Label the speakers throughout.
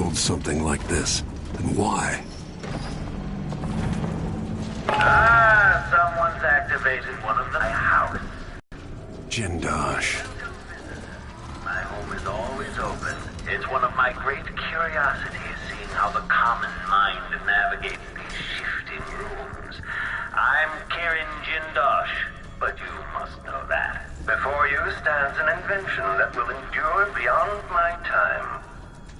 Speaker 1: build something like this? And why?
Speaker 2: Someone's activated one of the house.
Speaker 1: Jindosh.
Speaker 2: My home is always open. It's one of my great curiosities, seeing how the common mind navigates these shifting rooms. I'm Kirin Jindosh, but you must know that. Before you stands an invention that will endure beyond my time.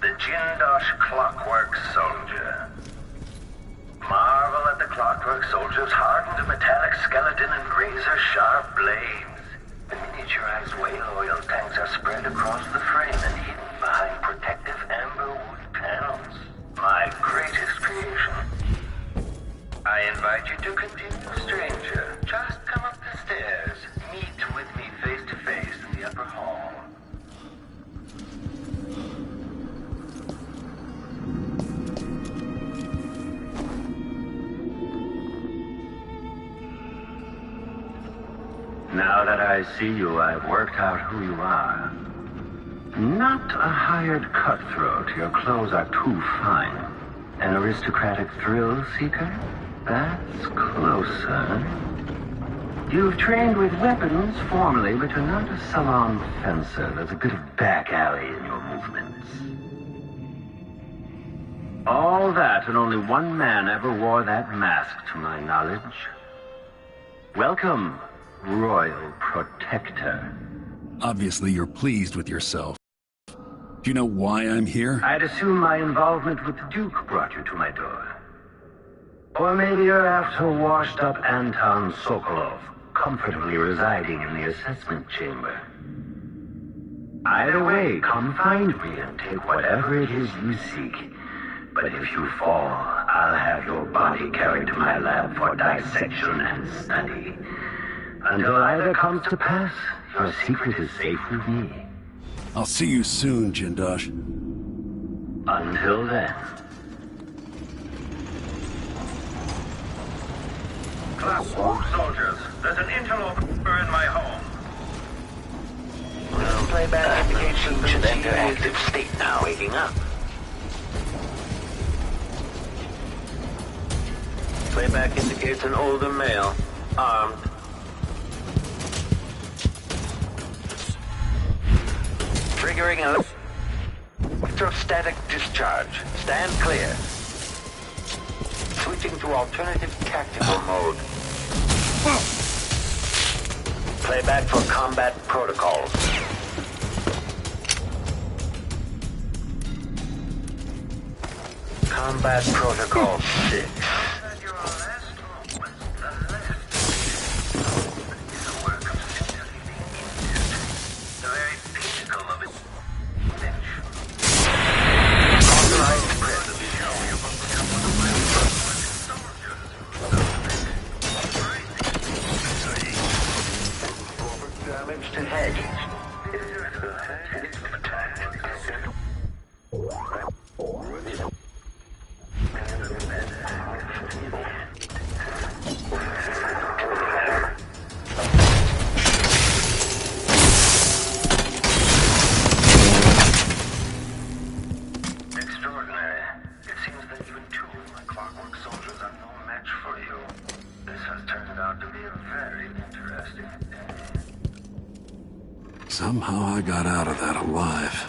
Speaker 2: The Jindosh Clockwork Soldier. Marvel at the Clockwork Soldier's hardened metallic skeleton and razor-sharp blades. The miniaturized whale oil tanks are spread across the frame and hidden behind protective amber wood panels. My greatest creation. I invite you to continue, stranger. Just come up the stairs. Meet with me face to face in the upper hall. Now that I see you, I've worked out who you are. Not a hired cutthroat. Your clothes are too fine. An aristocratic thrill seeker? That's closer. You've trained with weapons formerly, but you're not a salon fencer. There's a bit of back alley in your movements. All that, and only one man ever wore that mask, to my knowledge. Welcome, Royal Protector.
Speaker 1: Obviously, you're pleased with yourself. Do you know why I'm here?
Speaker 2: I'd assume my involvement with the Duke brought you to my door. Or maybe you're after washed-up Anton Sokolov, comfortably residing in the assessment chamber. Either way, come find me and take whatever it is you seek. But if you fall, I'll have your body carried to my lab for dissection and study. Until either comes to pass, your secret is safe with me.
Speaker 1: I'll see you soon, Jindosh.
Speaker 2: Until then. Clockwork soldiers, there's an interloper in my home. Well, playback indication should enter active state now. Waking up. Playback indicates an older male, armed. Triggering electrostatic discharge. Stand clear. Switching to alternative tactical mode. Playback for combat protocols. Combat protocol 6.
Speaker 1: Somehow I got out of that alive.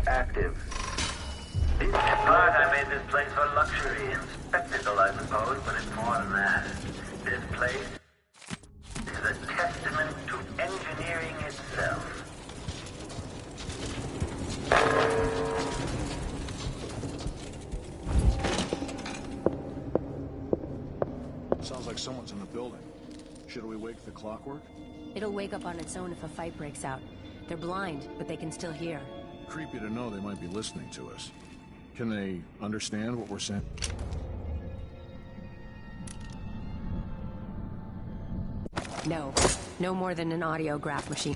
Speaker 2: Active. In part, I made this place for luxury and spectacle, I suppose, but it's more than that. This place is a testament to engineering itself.
Speaker 3: someone's in the building. Should we wake the Clockwork?
Speaker 4: It'll wake up on its own if a fight breaks out. They're blind, but they can still hear.
Speaker 3: Creepy to know they might be listening to us. Can they understand what we're saying?
Speaker 4: No. No more than an audiograph machine.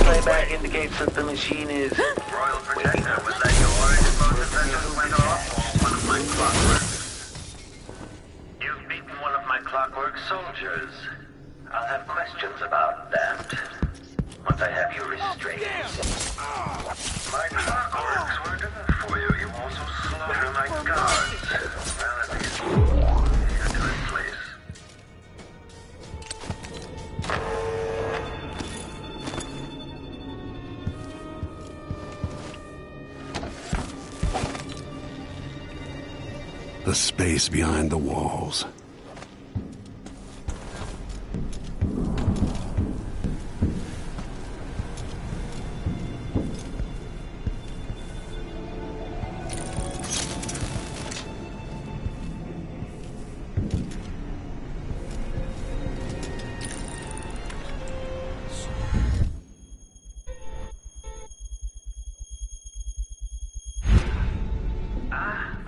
Speaker 2: Playback indicates that the machine is... Royal Protector, was that yours? Most essentials went off, or one of my clockworks? You've beaten one of my clockwork soldiers. I'll have questions about that once I have you restrained. My clockworks weren't enough for you. You also slaughter my guards. Well, at least you're to his place.
Speaker 1: The space behind the walls.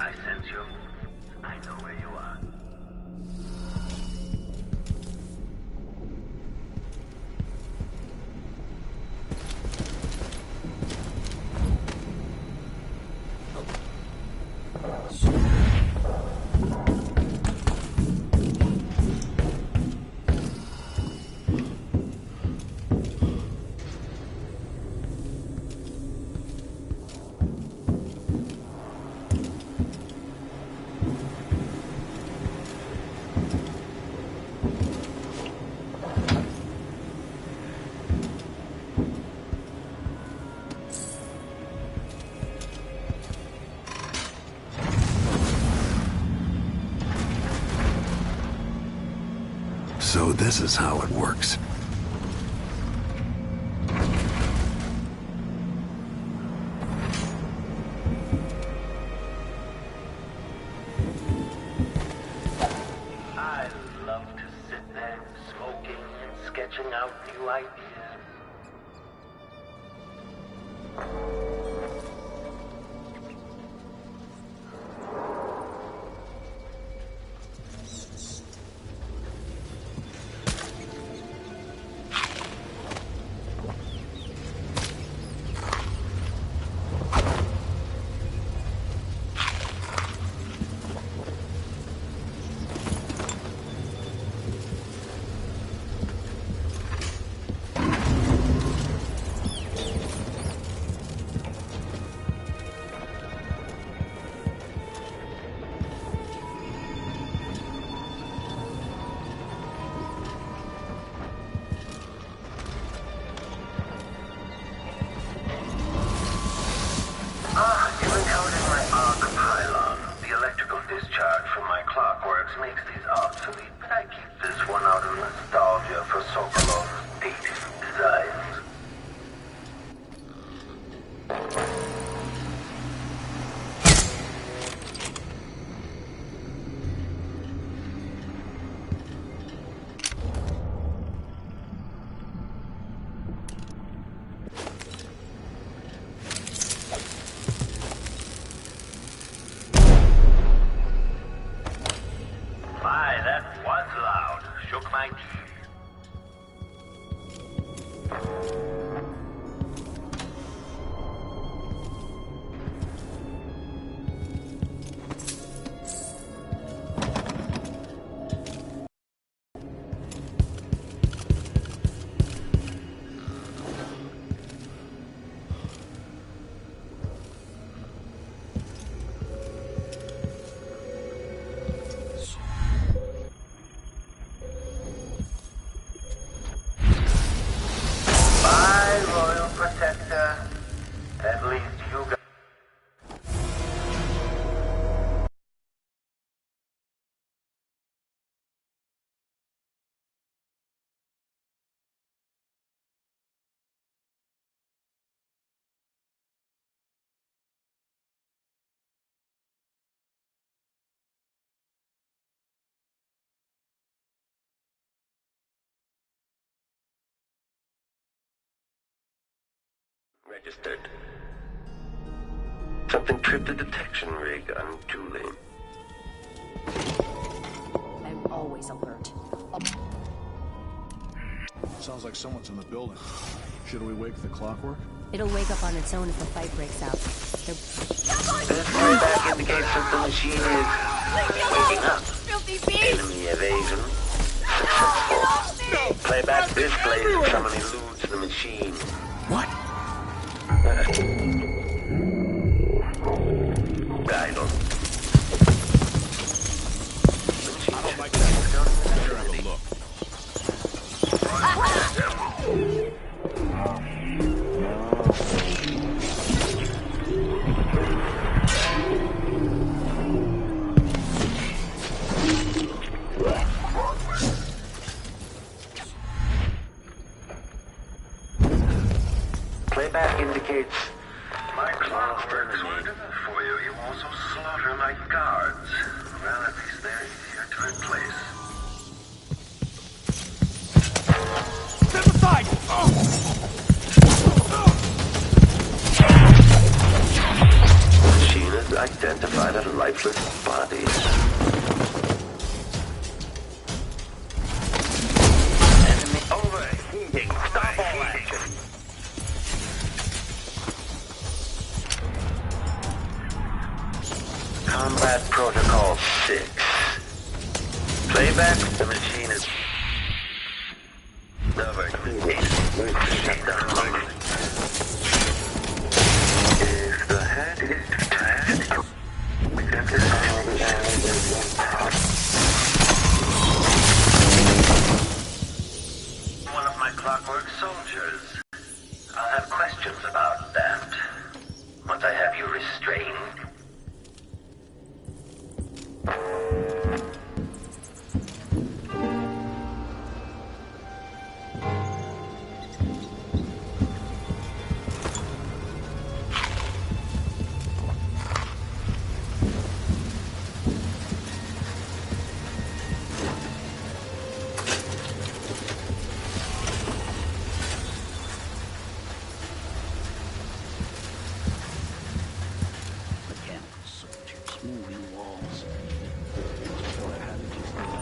Speaker 2: I sense you. I know where you are.
Speaker 1: So this is how it works.
Speaker 2: I love to sit there, smoking and sketching out new ideas. You encountered my arc pylon. The electrical discharge from my clockworks makes these obsolete, but I keep this one out of nostalgia for Sokolov's dated designs. My, that was loud. Shook my Registered. Something tripped the detection rig unduly.
Speaker 4: I'm always alert.
Speaker 3: Sounds like someone's in the building. Should we wake the Clockwork?
Speaker 4: It'll wake up on its own if the fight breaks out.
Speaker 2: This playback indicates that the machine is waking up. Enemy evasion successful. Playback displays someone eludes the machine.
Speaker 1: What?
Speaker 2: Idle.
Speaker 3: I don't like that. Better have a look.
Speaker 2: Playback indicates my Clockwork is good enough for you. You also slaughter my guards. Well, at least they're easier to replace.
Speaker 1: Step aside!
Speaker 2: Machine has identified a lifeless body. Enemy overheating. Stop all that. Combat Protocol 6. Playback, the machine is overheating. Shut down. If the head is detached, we can dissolve the one of my Clockwork soldiers. I'll have questions about that once I have you restrained.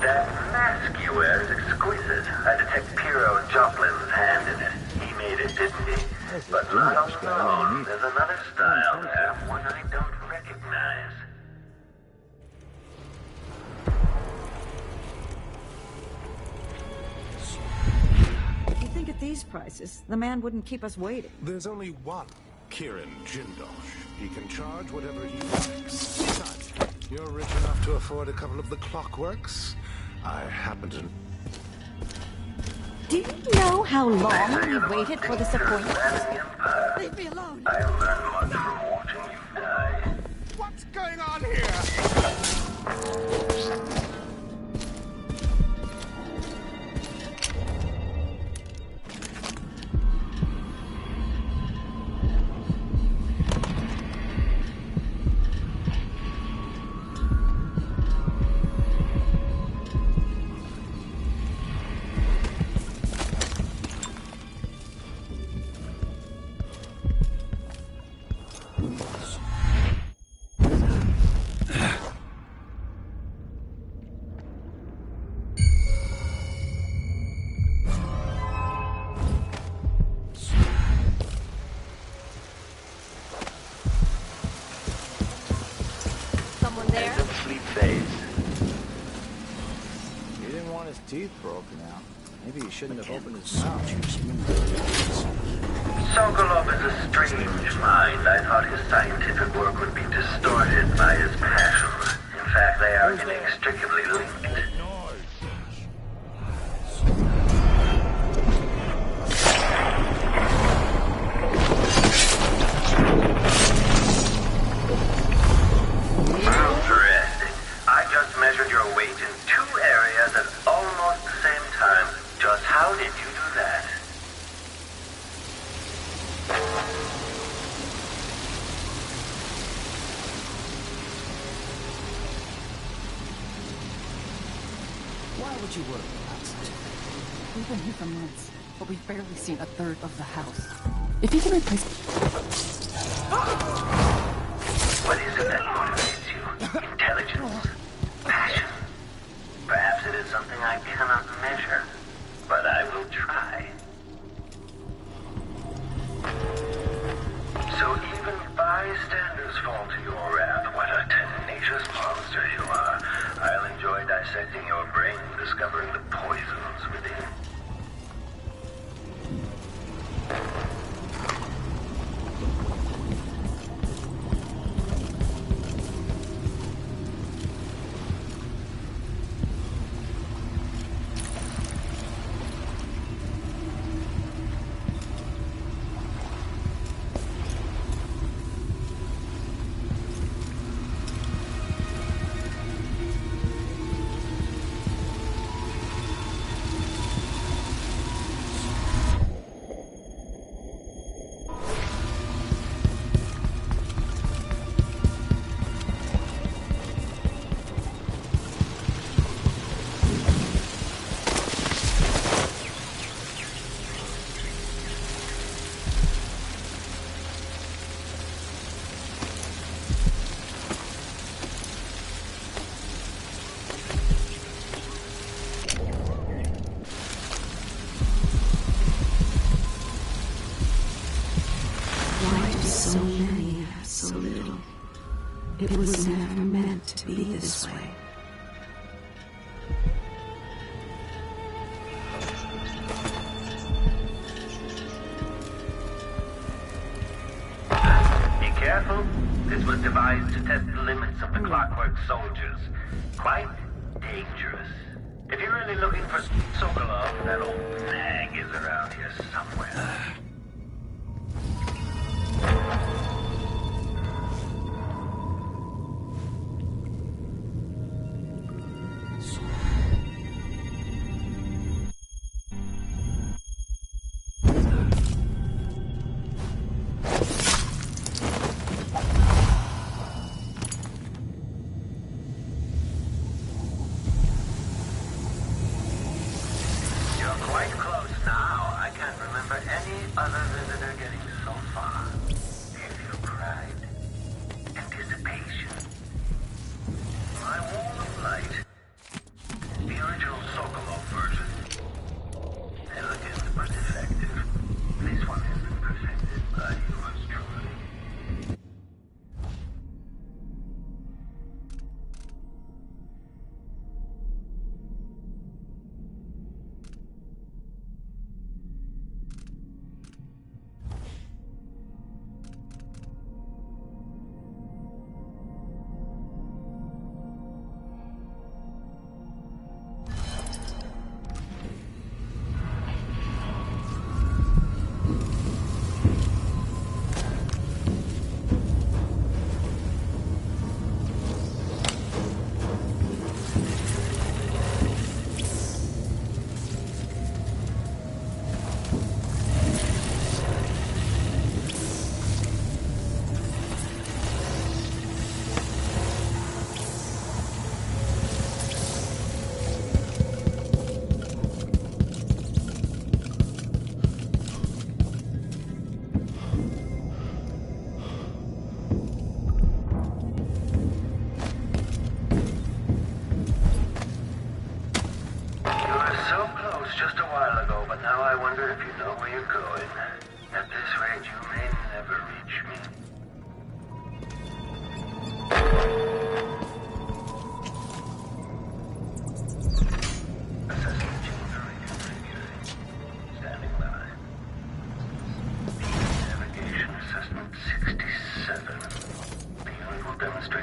Speaker 2: That mask you wear is exquisite. I detect Piero Joplin's hand in it. He made it, didn't he? But not on its own. There's another style there, one I don't recognize.
Speaker 5: You think at these prices, the man wouldn't keep us waiting?
Speaker 6: There's only one Kieran Jindosh. He can charge whatever he likes. Besides, you're rich enough to afford a couple of the Clockworks? I happen to...
Speaker 5: Do you know how long we waited for this appointment?
Speaker 2: Leave me alone. I learned much from watching you die.
Speaker 6: What's going on here?
Speaker 7: Teeth broken out. Maybe he shouldn't have opened his mouth.
Speaker 2: Sokolov is a strange mind. I thought his scientific work would be distorted by his passions. In fact, they are inextricably linked. Interesting. I just measured your weight in 2 areas at almost the same time. Just how did you do that?
Speaker 8: Why would you worry about such a thing? We've been here for months, but we've barely seen a third of the house.
Speaker 9: If he can replace...
Speaker 2: What is it that motivates you? Intelligence? Passion? Perhaps it is something I cannot measure, but I will try. So even bystanders fall to your wrath. What a tenacious monster you are. I'll enjoy dissecting your brain, discovering the poisons within.
Speaker 5: So many, so little. It was never meant to be this way.
Speaker 2: Be careful. This was devised to test the limits of the Clockwork soldiers. Quite dangerous. If you're really looking for Sokolov, that old nag is around here somewhere.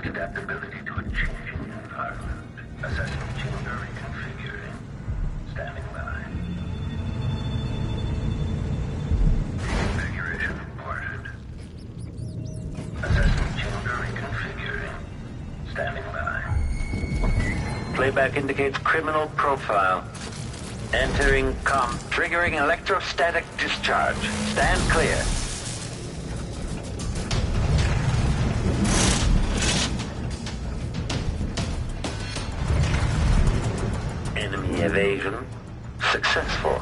Speaker 2: Adaptability to a changing environment. Assessment chamber reconfiguring. Standing by. Configuration reported. Assessment chamber reconfiguring. Standing by. Playback indicates criminal profile. Entering triggering electrostatic discharge. Stand clear. Enemy evasion successful.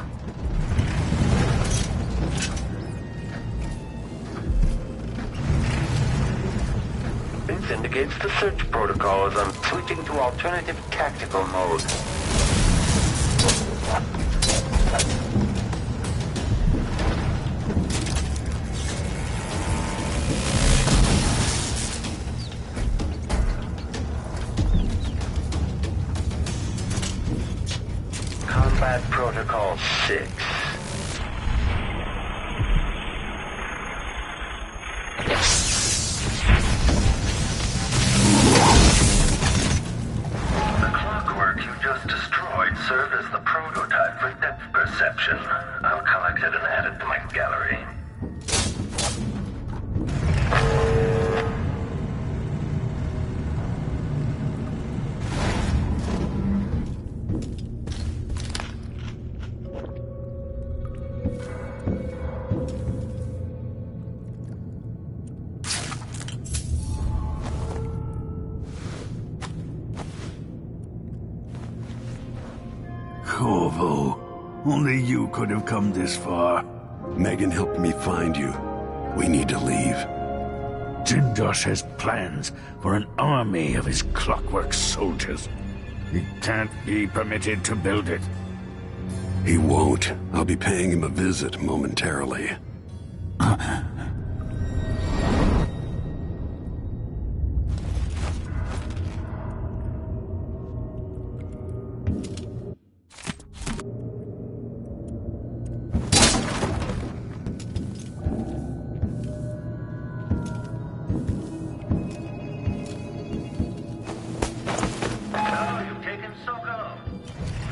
Speaker 2: Reports indicates the search protocol is on switching to alternative tactical mode. Combat Protocol 6. The clockwork you just destroyed served as the prototype for depth perception. I'll collect it and add it to my gallery.
Speaker 1: Corvo, only you could have come this far.
Speaker 9: Megan helped me find you. We need to leave.
Speaker 1: Jindosh has plans for an army of his clockwork soldiers. He can't be permitted to build it.
Speaker 9: He won't. I'll be paying him a visit momentarily.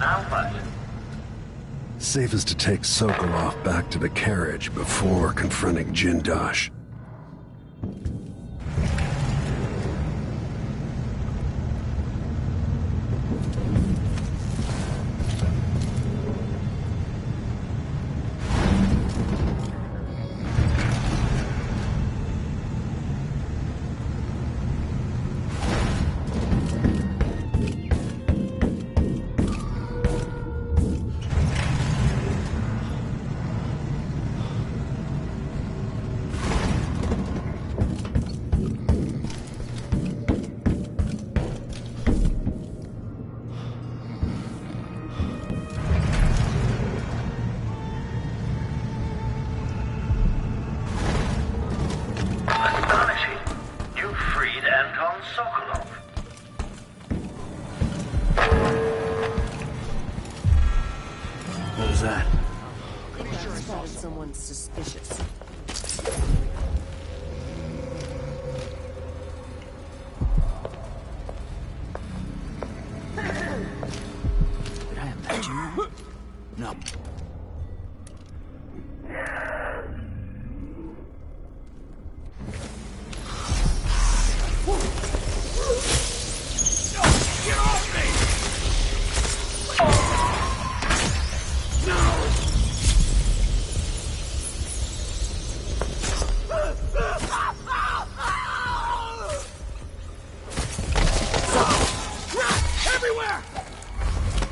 Speaker 2: Now what?
Speaker 9: Safest to take Sokolov back to the carriage before confronting Jindosh.
Speaker 1: What was that?
Speaker 4: Someone's suspicious.
Speaker 8: Did I imagine that? No.
Speaker 1: Get off me!
Speaker 8: Everywhere!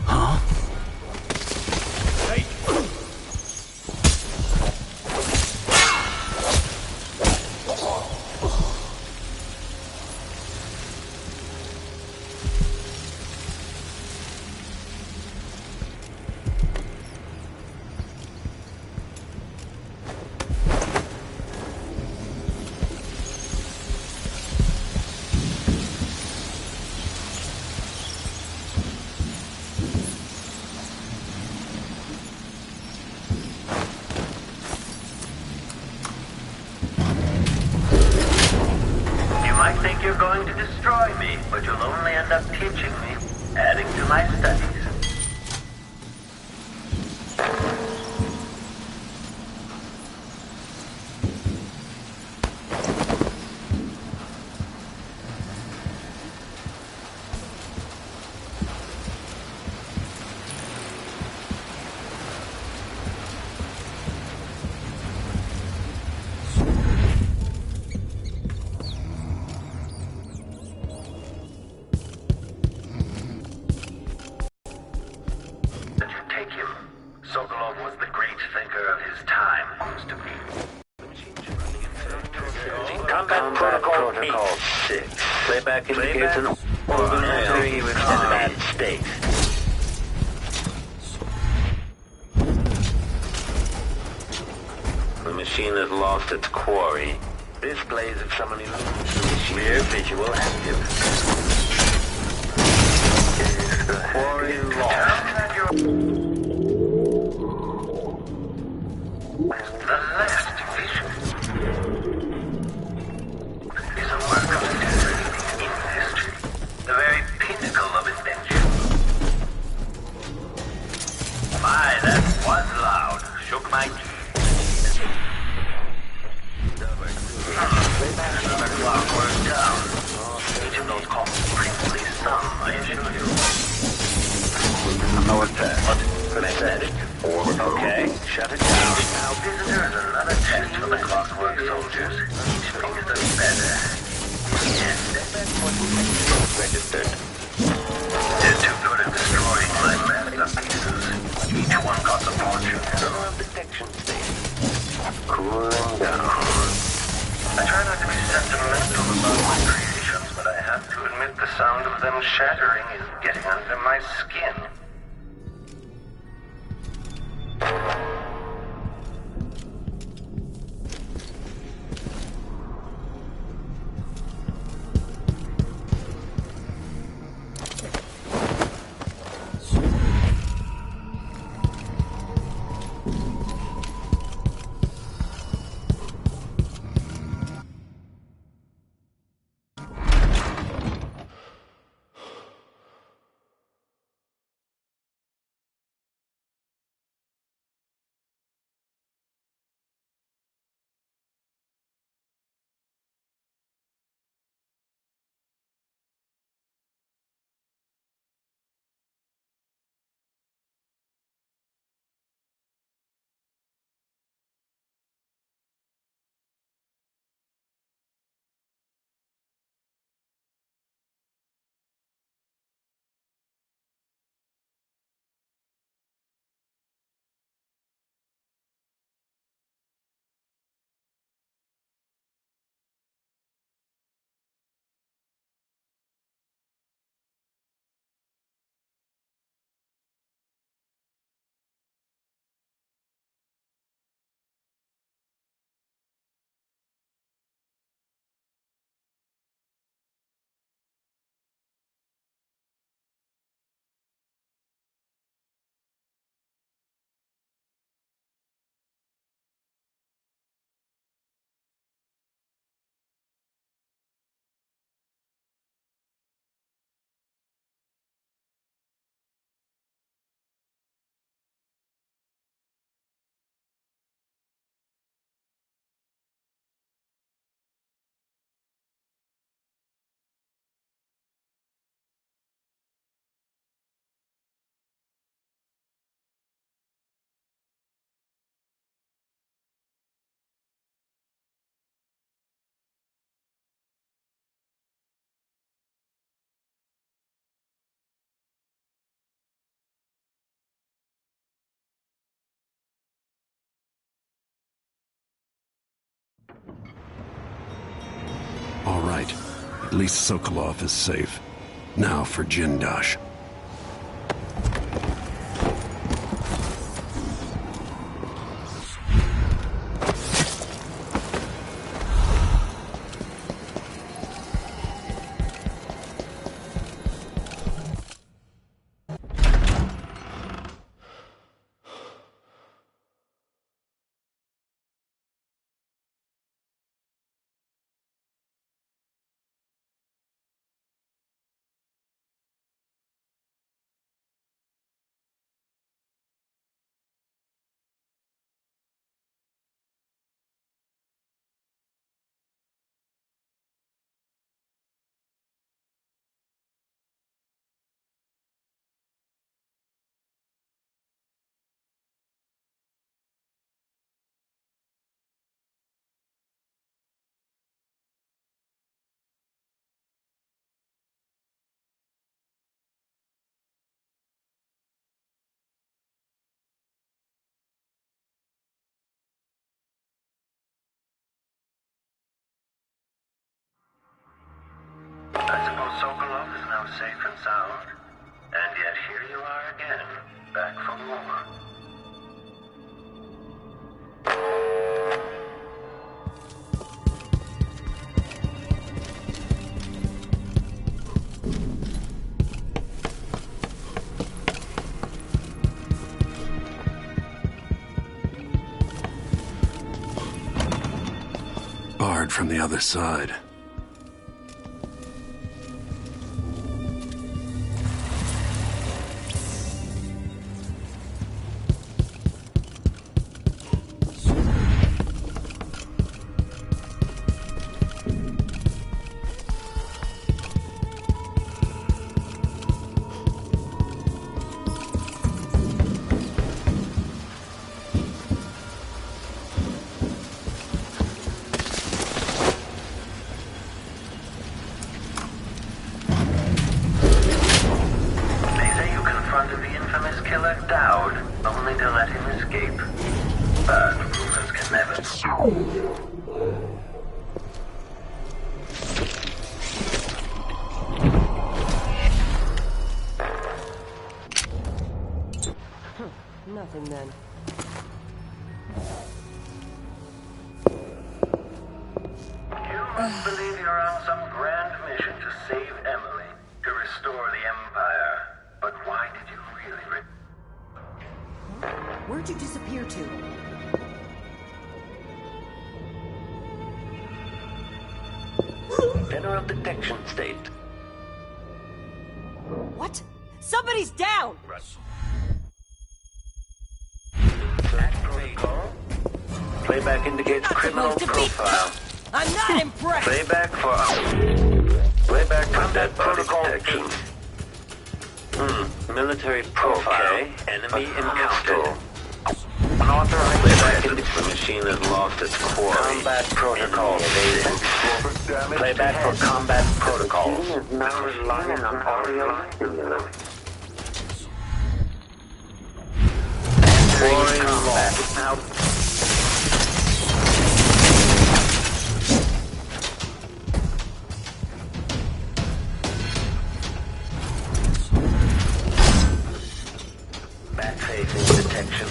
Speaker 1: Huh?
Speaker 8: Hey!
Speaker 2: Think you're going to destroy me, but you'll only end up teaching me, adding to my studies. playback indicates an ordinary bad state. The machine has lost its quarry. Displays if someone illusions the machine visual active. Is the quarry lost? The last division is a work of leading in history, the very pinnacle of invention. My, that was loud. Shook my key. Another clockwork down. Each of those calls princely sum, I assure you. No attack. Pathetic. Okay, shut it down. Now, visitors, another test for the Clockwork soldiers. Each makes them better. Yes, registered. They're too good at destroying my masterpieces. Each one costs a fortune. No detection state. Cooling down. I try not to be sentimental about my creations, but I have to admit the sound of them shattering is getting under my skin.
Speaker 9: All right. At least Sokolov is safe. Now for Jindosh.
Speaker 2: sound. And yet here you are again, back for more.
Speaker 9: Barred from the other side.
Speaker 4: Nothing then.
Speaker 2: You must believe you're on some grand mission to save Emily, to restore the Empire. But why did you really...
Speaker 4: Where'd you disappear to?
Speaker 2: General detection state.
Speaker 4: What? Somebody's down!
Speaker 2: Protocol. Playback indicates criminal profile.
Speaker 4: I'm not impressed!
Speaker 2: Playback for dead body detection. Military profile. Okay. Enemy encountered. Unauthorized playback indicates the machine has lost its quarry. Combat protocol. Playback for combat protocols. Is now relying on audio. Entering combat. Now. Back-facing detection.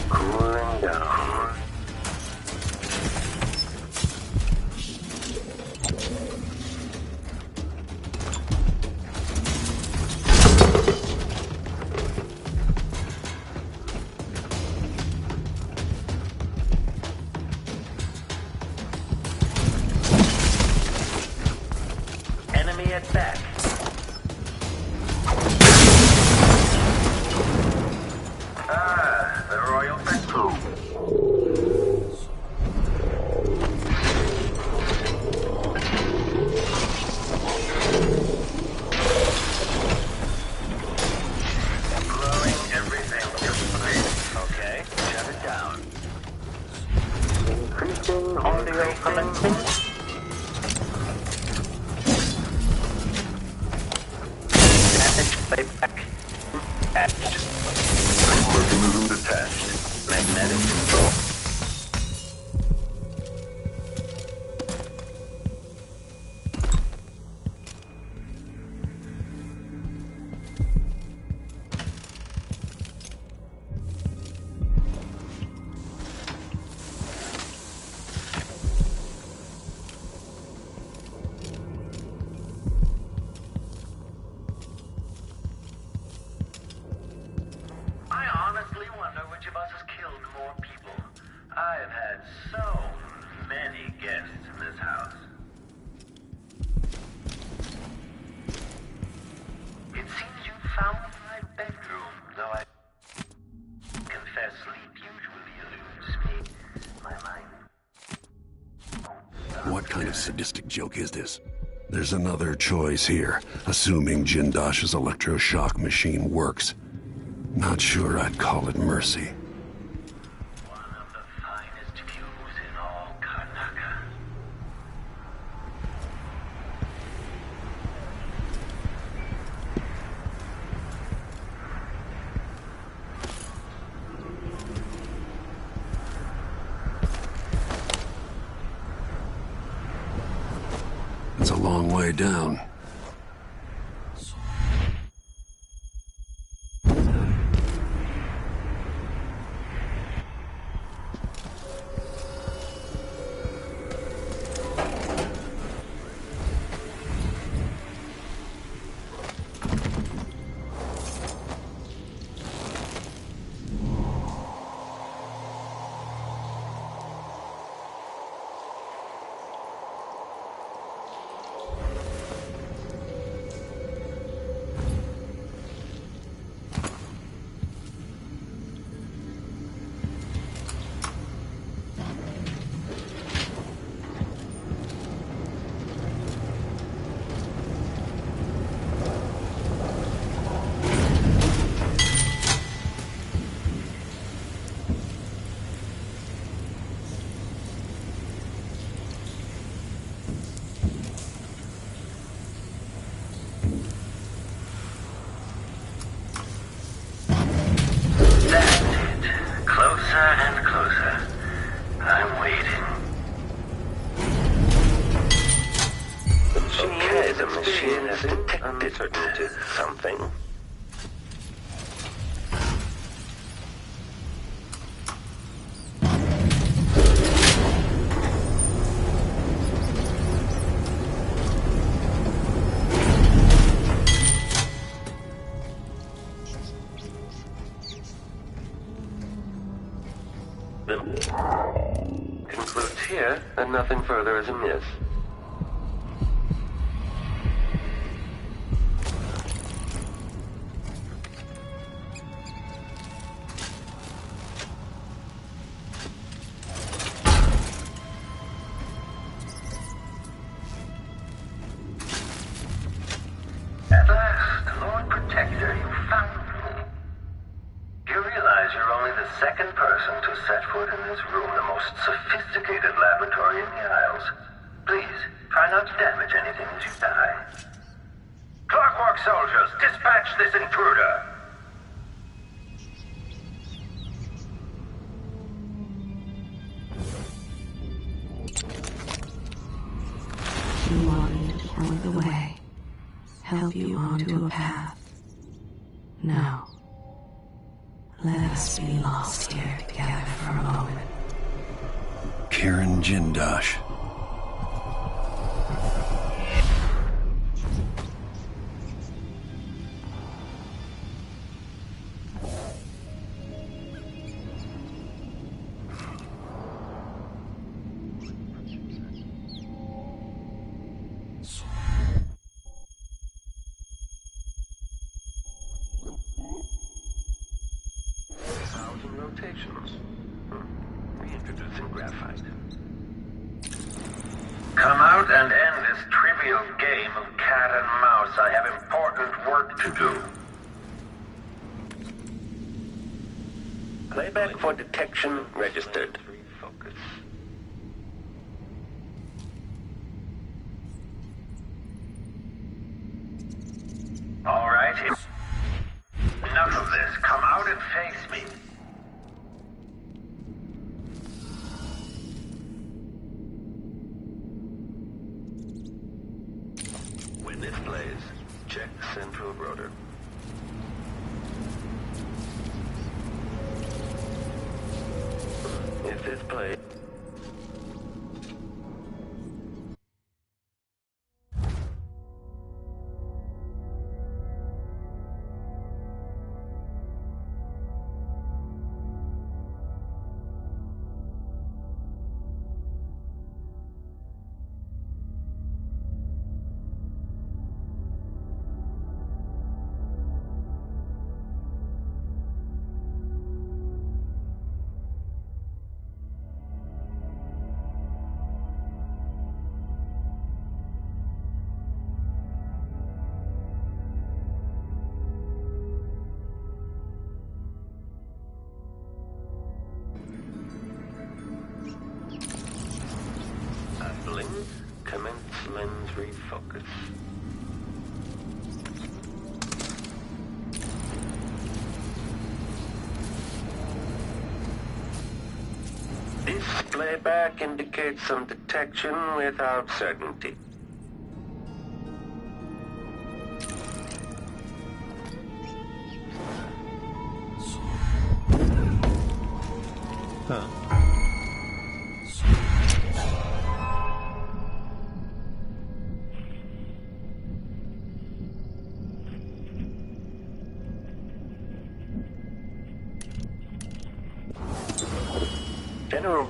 Speaker 2: Cooling down. Enemy at back. The Royal Patrol. Blowing everything. Okay, shut it down. Increasing audio commencing. Playback. Attached. Mechanism detached. Magnetic control. I honestly wonder which of us has killed more people. I've had so many guests in this house. It seems you found my bedroom, though I confess sleep usually eludes me. My mind.
Speaker 9: What kind of sadistic joke is this? There's another choice here, assuming Jindosh's electroshock machine works. Not sure I'd call it mercy.
Speaker 2: One of the finest views in all Karnaca.
Speaker 9: long way down.
Speaker 2: And closer. I'm waiting. Okay, the machine has detected something. Concludes here that nothing further is amiss. At last, Lord Protector, you found me. You realize you're only the second person to set foot in this room, the most sophisticated laboratory in the Isles. Please, try not to damage anything as you die. Clockwork soldiers, dispatch this intruder!
Speaker 5: You want me to point the way, help you onto a path. No. Let us be lost here together for a moment.
Speaker 9: Kieran Jindosh.
Speaker 2: Rotations. Reintroducing graphite. Come out and end this trivial game of cat and mouse. I have important work to do. Playback for detection registered. Focus. All right. Enough of this. Come out and face me. When this plays, check central rotor. If this plays... Blink, commence lens refocus. This playback indicates some detection without certainty. General.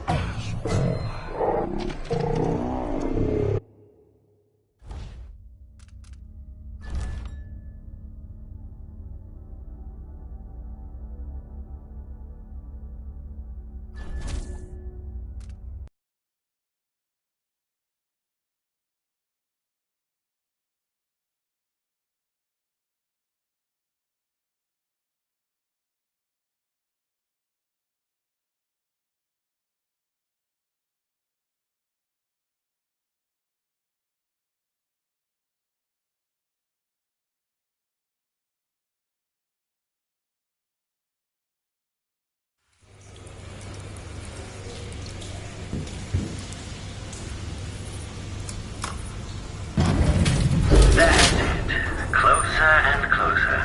Speaker 2: That's it. Closer and closer.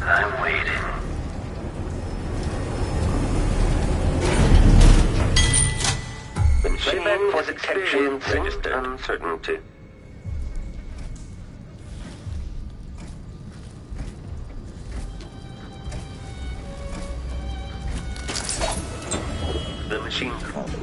Speaker 2: I'm waiting. The machine for detection registered. Uncertainty. The machine follows.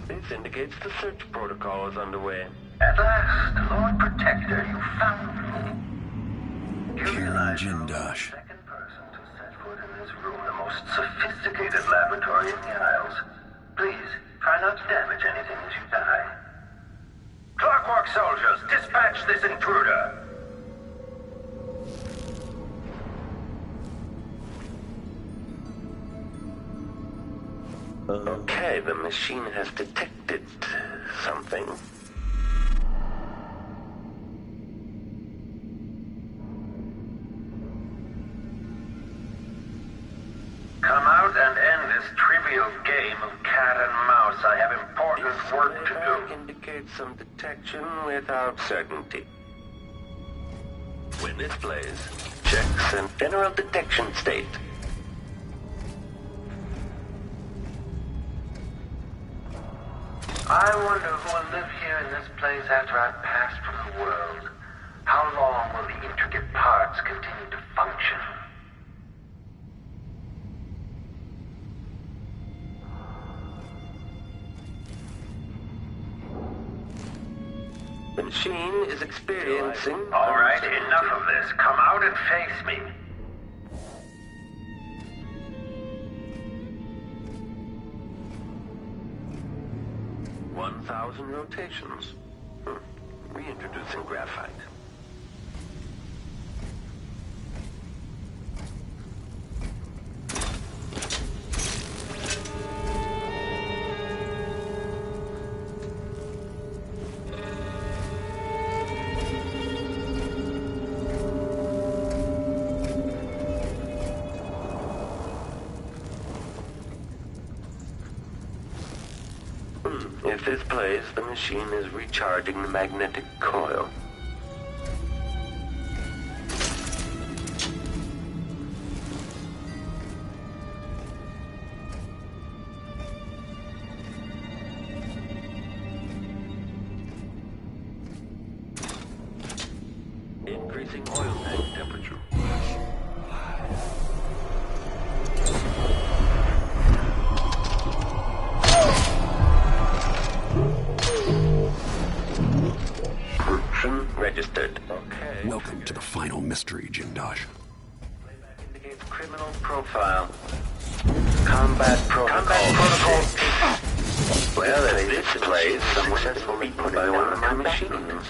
Speaker 2: This indicates the search protocol is underway. At last, Lord Protector, you found me.
Speaker 9: Kieran Jindosh.
Speaker 2: Second person to set foot in this room, the most sophisticated laboratory in the Isles. Please, try not to damage anything as you die. Clockwork soldiers, dispatch this intruder! Okay, the machine has detected something. Come out and end this trivial game of cat and mouse. I have important work to do. Indicates some detection without certainty. When this plays, checks and general detection state. I wonder who will live here in this place after I've passed from the world. How long will the intricate parts continue to function? The machine is experiencing... All right, enough of this. Come out and face me. 1,000 rotations. Reintroducing graphite. If this plays, the machine is recharging the magnetic coil. Increasing oil tank temperature. Registered. Okay.
Speaker 9: Welcome to the final mystery, Jindosh.
Speaker 2: Playback indicates criminal profile. Combat protocol. Well, if this plays successfully put by one of my machines.